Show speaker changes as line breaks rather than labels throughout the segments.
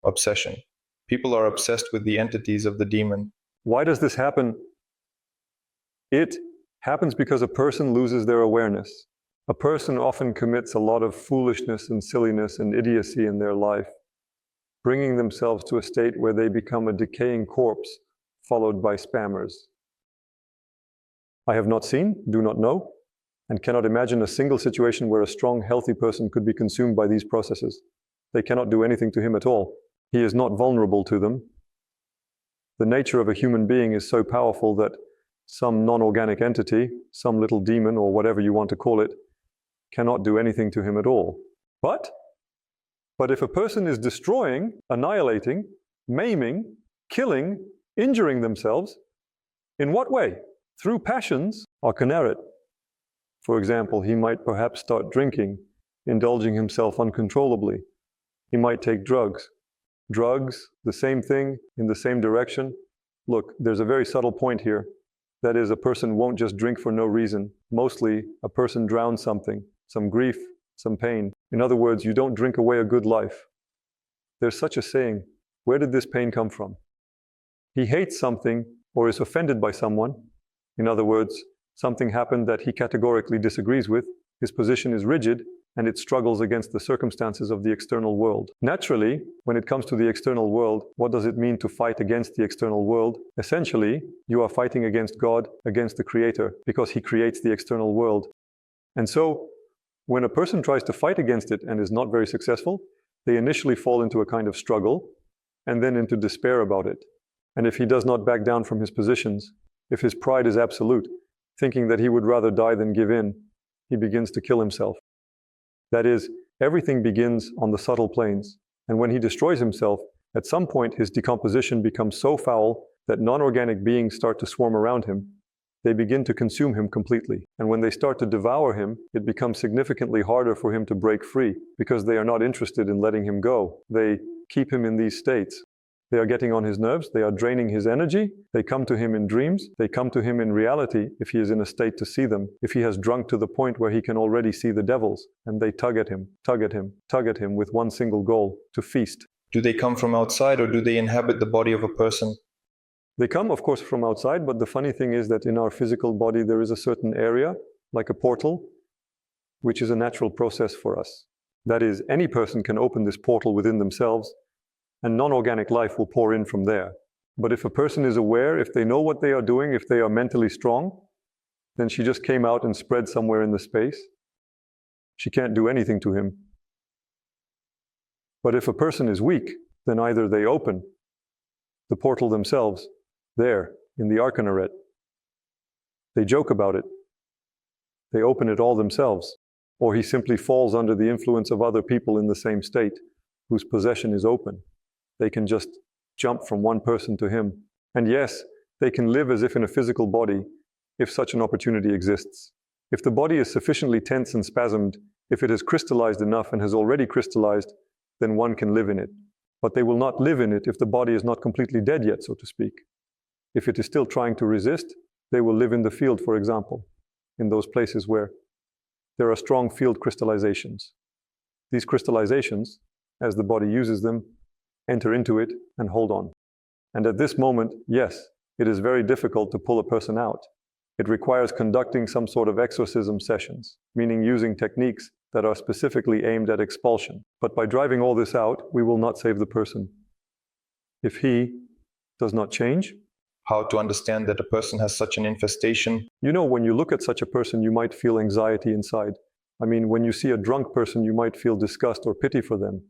obsession. People are obsessed with the entities of the demon.
Why does this happen? It happens because a person loses their awareness. A person often commits a lot of foolishness and silliness and idiocy in their life, bringing themselves to a state where they become a decaying corpse, followed by spammers. I have not seen, do not know, and cannot imagine a single situation where a strong, healthy person could be consumed by these processes. They cannot do anything to him at all. He is not vulnerable to them. The nature of a human being is so powerful that some non-organic entity, some little demon or whatever you want to call it, cannot do anything to him at all. But if a person is destroying, annihilating, maiming, killing, injuring themselves, in what way? Through passions or kinerit. For example, he might perhaps start drinking, indulging himself uncontrollably. He might take drugs. Drugs, the same thing, in the same direction. Look, there's a very subtle point here. That is, a person won't just drink for no reason. Mostly, a person drowns something, some grief, some pain. In other words, you don't drink away a good life. There's such a saying. Where did this pain come from? He hates something or is offended by someone. In other words, something happened that he categorically disagrees with. His position is rigid, and it struggles against the circumstances of the external world. Naturally, when it comes to the external world, what does it mean to fight against the external world? Essentially, you are fighting against God, against the Creator, because He creates the external world. And so, when a person tries to fight against it and is not very successful, they initially fall into a kind of struggle, and then into despair about it. And if he does not back down from his positions, if his pride is absolute, thinking that he would rather die than give in, he begins to kill himself. That is, everything begins on the subtle planes, and when he destroys himself, at some point his decomposition becomes so foul that non-organic beings start to swarm around him. They begin to consume him completely, and when they start to devour him, it becomes significantly harder for him to break free, because they are not interested in letting him go. They keep him in these states. They are getting on his nerves, they are draining his energy, they come to him in dreams, they come to him in reality if he is in a state to see them, if he has drunk to the point where he can already see the devils, and they tug at him, tug at him, tug at him with one single goal, to feast.
Do they come from outside or do they inhabit the body of a person?
They come, of course, from outside, but the funny thing is that in our physical body there is a certain area, like a portal, which is a natural process for us. That is, any person can open this portal within themselves, and non-organic life will pour in from there. But if a person is aware, if they know what they are doing, if they are mentally strong, then she just came out and spread somewhere in the space. She can't do anything to him. But if a person is weak, then either they open the portal themselves, there, in the Arcanaret. They joke about it. They open it all themselves. Or he simply falls under the influence of other people in the same state, whose possession is open. They can just jump from one person to him. And yes, they can live as if in a physical body, if such an opportunity exists. If the body is sufficiently tense and spasmed, if it has crystallized enough and has already crystallized, then one can live in it. But they will not live in it if the body is not completely dead yet, so to speak. If it is still trying to resist, they will live in the field, for example, in those places where there are strong field crystallizations. These crystallizations, as the body uses them, enter into it and hold on. And at this moment, yes, it is very difficult to pull a person out. It requires conducting some sort of exorcism sessions, meaning using techniques that are specifically aimed at expulsion. But by driving all this out, we will not save the person. If he does not change.
How to understand that a person has such an infestation?
You know, when you look at such a person, you might feel anxiety inside. I mean, when you see a drunk person, you might feel disgust or pity for them.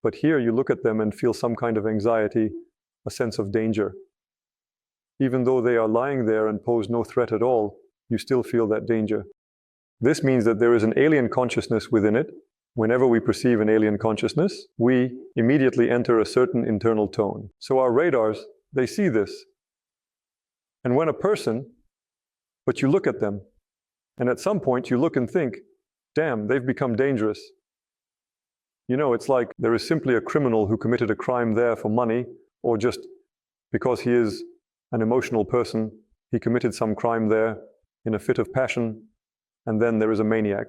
But here you look at them and feel some kind of anxiety, a sense of danger. Even though they are lying there and pose no threat at all, you still feel that danger. This means that there is an alien consciousness within it. Whenever we perceive an alien consciousness, we immediately enter a certain internal tone. So our radars, they see this. And when a person, but you look at them, and at some point you look and think, damn, they've become dangerous. You know, it's like there is simply a criminal who committed a crime there for money, or just because he is an emotional person, he committed some crime there in a fit of passion, and then there is a maniac.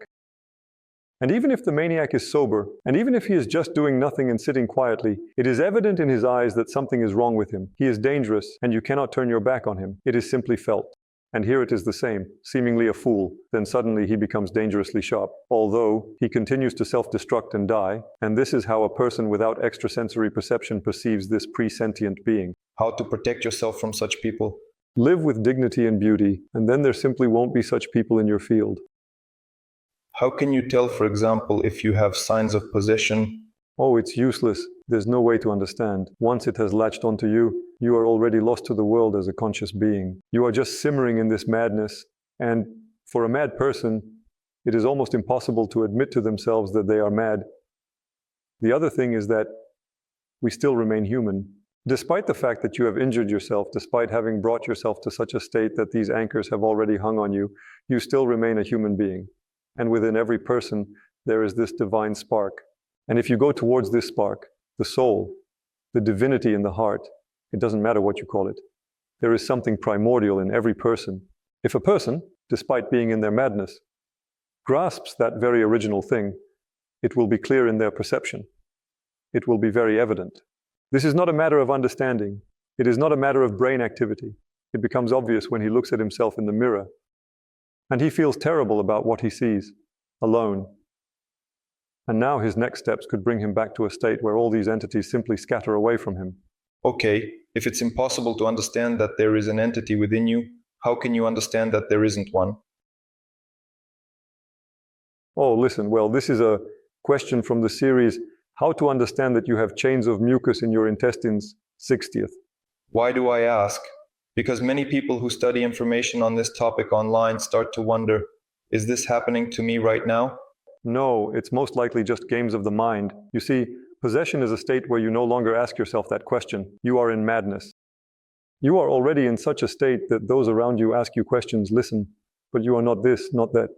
And even if the maniac is sober, and even if he is just doing nothing and sitting quietly, it is evident in his eyes that something is wrong with him. He is dangerous, and you cannot turn your back on him. It is simply felt. And here it is the same, seemingly a fool. Then suddenly he becomes dangerously sharp, although he continues to self-destruct and die. And this is how a person without extrasensory perception perceives this pre-sentient being.
How to protect yourself from such people?
Live with dignity and beauty, and then there simply won't be such people in your field.
How can you tell, for example, if you have signs of possession?
Oh, it's useless. There's no way to understand. Once it has latched onto you, you are already lost to the world as a conscious being. You are just simmering in this madness, and for a mad person, it is almost impossible to admit to themselves that they are mad. The other thing is that we still remain human. Despite the fact that you have injured yourself, despite having brought yourself to such a state that these anchors have already hung on you, you still remain a human being. And within every person, there is this divine spark. And if you go towards this spark, the soul, the divinity in the heart, it doesn't matter what you call it. There is something primordial in every person. If a person, despite being in their madness, grasps that very original thing, it will be clear in their perception. It will be very evident. This is not a matter of understanding. It is not a matter of brain activity. It becomes obvious when he looks at himself in the mirror. And he feels terrible about what he sees, alone. And now his next steps could bring him back to a state where all these entities simply scatter away from him.
Okay, if it's impossible to understand that there is an entity within you, how can you understand that there isn't one?
Oh, listen, well, this is a question from the series, How to Understand That You Have Chains of Mucus in Your Intestines, 60th.
Why do I ask? Because many people who study information on this topic online start to wonder, is this happening to me right now?
No, it's most likely just games of the mind. You see, possession is a state where you no longer ask yourself that question. You are in madness. You are already in such a state that those around you ask you questions, listen, but you are not this, not that.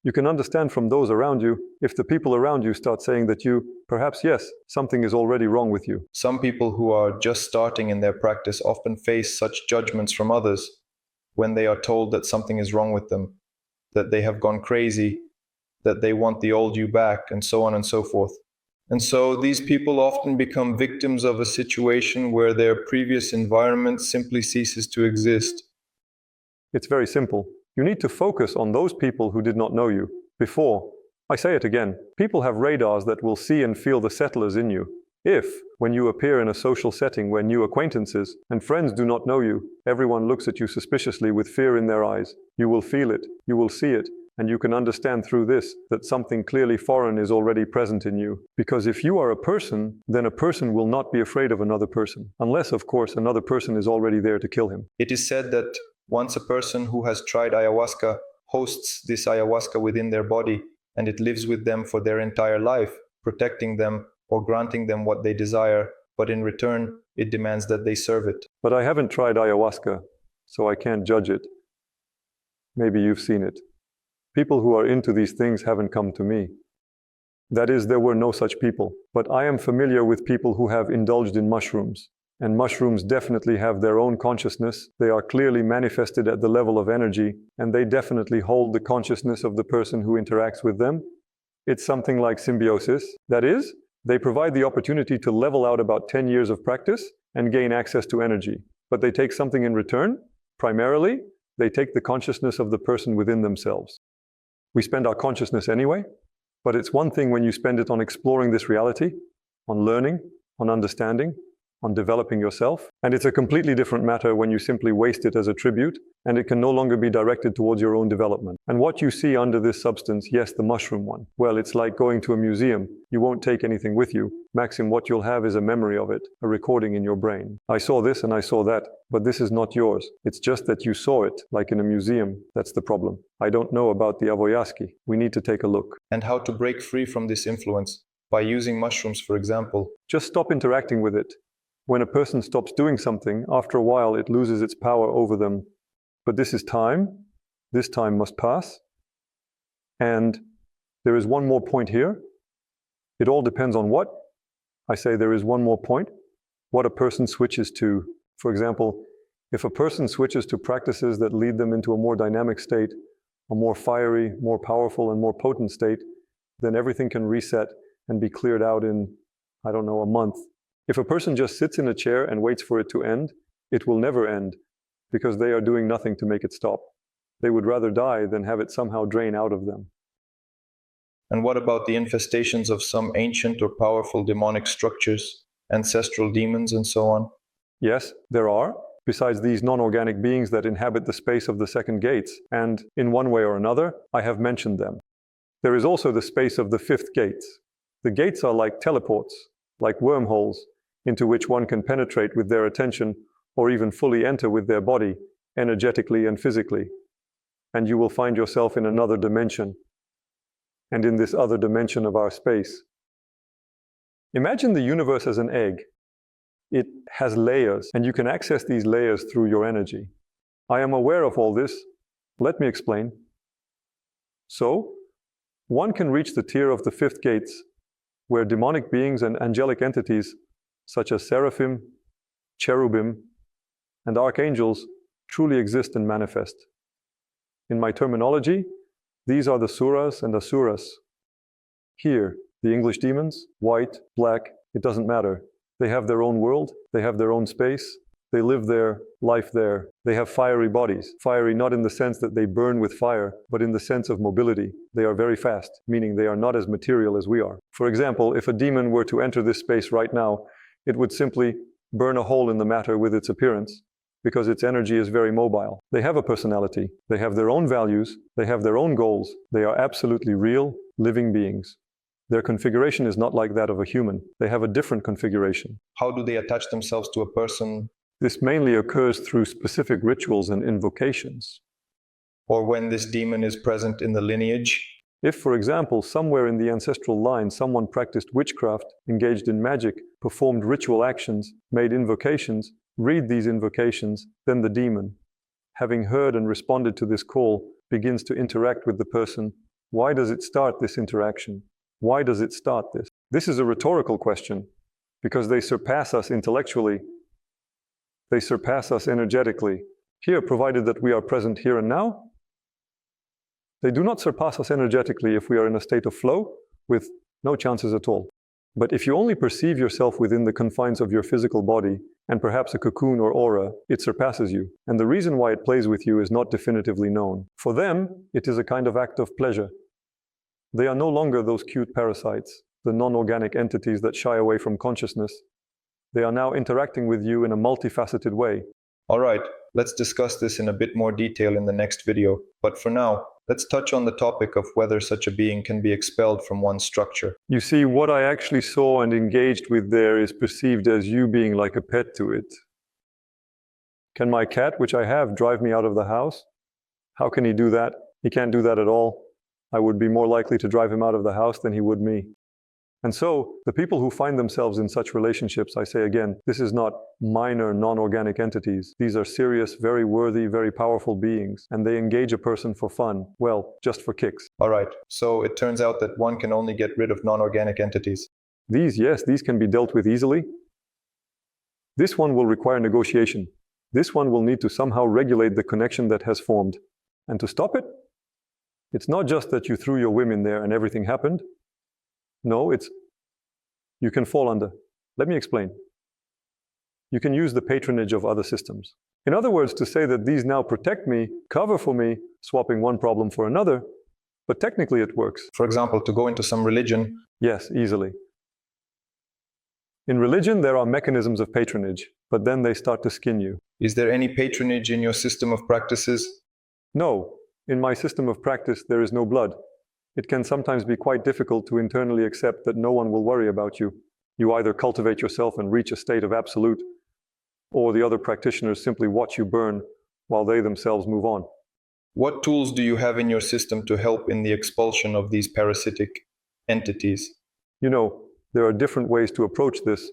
You can understand from those around you, if the people around you start saying that you, perhaps yes, something is already wrong with you.
Some people who are just starting in their practice often face such judgments from others when they are told that something is wrong with them, that they have gone crazy, that they want the old you back, and so on and so forth. And so these people often become victims of a situation where their previous environment simply ceases to exist.
It's very simple. You need to focus on those people who did not know you before. I say it again, people have radars that will see and feel the settlers in you. If, when you appear in a social setting where new acquaintances and friends do not know you, everyone looks at you suspiciously with fear in their eyes, you will feel it, you will see it, and you can understand through this that something clearly foreign is already present in you. Because if you are a person, then a person will not be afraid of another person, unless, of course, another person is already there to kill him.
It is said that once a person who has tried ayahuasca hosts this ayahuasca within their body, and it lives with them for their entire life, protecting them or granting them what they desire, but in return, it demands that they serve it.
But I haven't tried ayahuasca, so I can't judge it. Maybe you've seen it. People who are into these things haven't come to me. That is, there were no such people. But I am familiar with people who have indulged in mushrooms. And mushrooms definitely have their own consciousness. They are clearly manifested at the level of energy, and they definitely hold the consciousness of the person who interacts with them. It's something like symbiosis. That is, they provide the opportunity to level out about 10 years of practice and gain access to energy. But they take something in return. Primarily, they take the consciousness of the person within themselves. We spend our consciousness anyway, but it's one thing when you spend it on exploring this reality, on learning, on understanding, on developing yourself. And it's a completely different matter when you simply waste it as a tribute, and it can no longer be directed towards your own development. And what you see under this substance, yes, the mushroom one, well, it's like going to a museum. You won't take anything with you. Maxim, what you'll have is a memory of it, a recording in your brain. I saw this and I saw that, but this is not yours. It's just that you saw it, like in a museum. That's the problem. I don't know about the Ayahuasca. We need to take a look.
And how to break free from this influence? By using mushrooms, for example.
Just stop interacting with it. When a person stops doing something, after a while it loses its power over them. But this is time. This time must pass. And there is one more point here. It all depends on what? I say there is one more point. What a person switches to. For example, if a person switches to practices that lead them into a more dynamic state, a more fiery, more powerful, and more potent state, then everything can reset and be cleared out in, I don't know, a month. If a person just sits in a chair and waits for it to end, it will never end, because they are doing nothing to make it stop. They would rather die than have it somehow drain out of them.
And what about the infestations of some ancient or powerful demonic structures, ancestral demons, and so on?
Yes, there are, besides these non-organic beings that inhabit the space of the second gates, and in one way or another, I have mentioned them. There is also the space of the fifth gates. The gates are like teleports, like wormholes, into which one can penetrate with their attention or even fully enter with their body, energetically and physically. And you will find yourself in another dimension, and in this other dimension of our space. Imagine the universe as an egg. It has layers, and you can access these layers through your energy. I am aware of all this. Let me explain. So, one can reach the tier of the fifth gates, where demonic beings and angelic entities, such as seraphim, cherubim, and archangels, truly exist and manifest. In my terminology, these are the suras and asuras. Here, the English demons, white, black, it doesn't matter. They have their own world, they have their own space, they live their life there. They have fiery bodies. Fiery not in the sense that they burn with fire, but in the sense of mobility. They are very fast, meaning they are not as material as we are. For example, if a demon were to enter this space right now, it would simply burn a hole in the matter with its appearance, because its energy is very mobile. They have a personality. They have their own values. They have their own goals. They are absolutely real, living beings. Their configuration is not like that of a human. They have a different configuration.
How do they attach themselves to a person?
This mainly occurs through specific rituals and invocations.
Or when this demon is present in the lineage?
If, for example, somewhere in the ancestral line someone practiced witchcraft, engaged in magic, performed ritual actions, made invocations, read these invocations, then the demon, having heard and responded to this call, begins to interact with the person. Why does it start this interaction? Why does it start this? This is a rhetorical question, because they surpass us intellectually. They surpass us energetically. Here, provided that we are present here and now, they do not surpass us energetically if we are in a state of flow, with no chances at all. But if you only perceive yourself within the confines of your physical body, and perhaps a cocoon or aura, it surpasses you. And the reason why it plays with you is not definitively known. For them, it is a kind of act of pleasure. They are no longer those cute parasites, the non-organic entities that shy away from consciousness. They are now interacting with you in a multifaceted way.
All right, let's discuss this in a bit more detail in the next video. But for now, let's touch on the topic of whether such a being can be expelled from one's structure.
You see, what I actually saw and engaged with there is perceived as you being like a pet to it. Can my cat, which I have, drive me out of the house? How can he do that? He can't do that at all. I would be more likely to drive him out of the house than he would me. And so, the people who find themselves in such relationships, I say again, this is not minor non-organic entities. These are serious, very worthy, very powerful beings, and they engage a person for fun, well, just for kicks.
All right, so it turns out that one can only get rid of non-organic entities.
Yes, these can be dealt with easily. This one will require negotiation. This one will need to somehow regulate the connection that has formed. And to stop it, it's not just that you threw your whim in there and everything happened. No, you can fall under. Let me explain. You can use the patronage of other systems. In other words, to say that these now protect me, cover for me, swapping one problem for another, but technically it works.
For example, to go into some religion.
Yes, easily. In religion, there are mechanisms of patronage, but then they start to skin you.
Is there any patronage in your system of practices?
No. In my system of practice, there is no blood. It can sometimes be quite difficult to internally accept that no one will worry about you. You either cultivate yourself and reach a state of absolute, or the other practitioners simply watch you burn while they themselves move on.
What tools do you have in your system to help in the expulsion of these parasitic entities?
You know, there are different ways to approach this.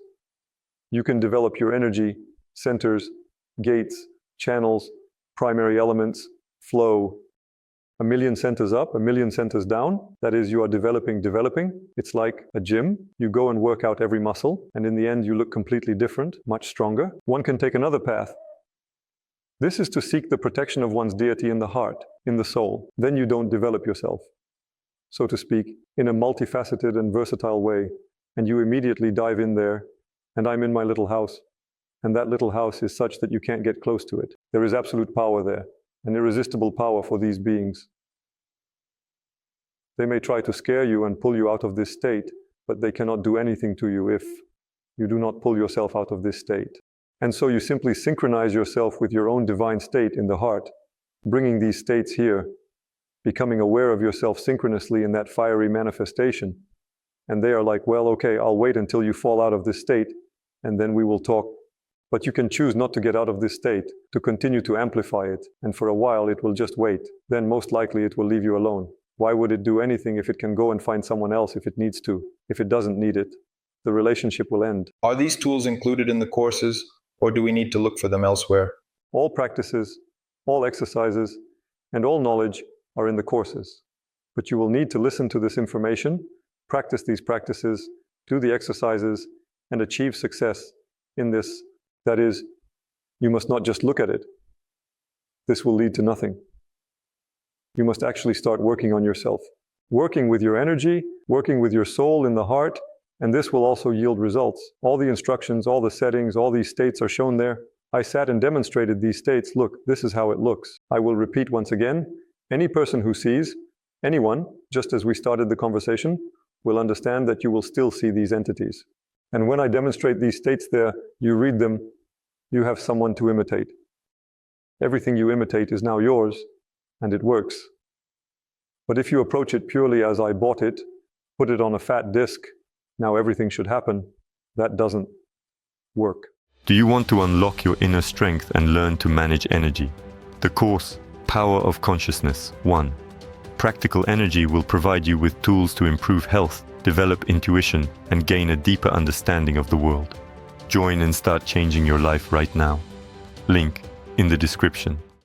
You can develop your energy, centers, gates, channels, primary elements, flow. 1,000,000 centers up, 1,000,000 centers down. That is, you are developing. It's like a gym. You go and work out every muscle, and in the end you look completely different, much stronger. One can take another path. This is to seek the protection of one's deity in the heart, in the soul. Then you don't develop yourself. so to speak, in a multifaceted and versatile way, and you immediately dive in there, and I'm in my little house, and that little house is such that you can't get close to it. There is absolute power there, an irresistible power for these beings. They may try to scare you and pull you out of this state, but they cannot do anything to you if you do not pull yourself out of this state. And so you simply synchronize yourself with your own divine state in the heart, bringing these states here, becoming aware of yourself synchronously in that fiery manifestation. And they are like, well, okay, I'll wait until you fall out of this state, and then we will talk. But you can choose not to get out of this state, to continue to amplify it, and for a while it will just wait. Then most likely it will leave you alone. Why would it do anything if it can go and find someone else if it needs to? If it doesn't need it, the relationship will end.
Are these tools included in the courses, or do we need to look for them elsewhere?
All practices, all exercises, and all knowledge are in the courses. But you will need to listen to this information, practice these practices, do the exercises, and achieve success in this. That is, you must not just look at it. This will lead to nothing. You must actually start working on yourself, working with your energy, working with your soul in the heart, and this will also yield results. All the instructions, all the settings, all these states are shown there. I sat and demonstrated these states. Look, this is how it looks. I will repeat once again. Any person who sees, anyone, just as we started the conversation, will understand that you will still see these entities. And when I demonstrate these states there, you read them, you have someone to imitate. Everything you imitate is now yours, and it works. But if you approach it purely as I bought it, put it on a fat disk, now everything should happen, that doesn't work.
Do you want to unlock your inner strength and learn to manage energy? The course, Power of Consciousness 1. Practical energy will provide you with tools to improve health, develop intuition, and gain a deeper understanding of the world. Join and start changing your life right now. Link in the description.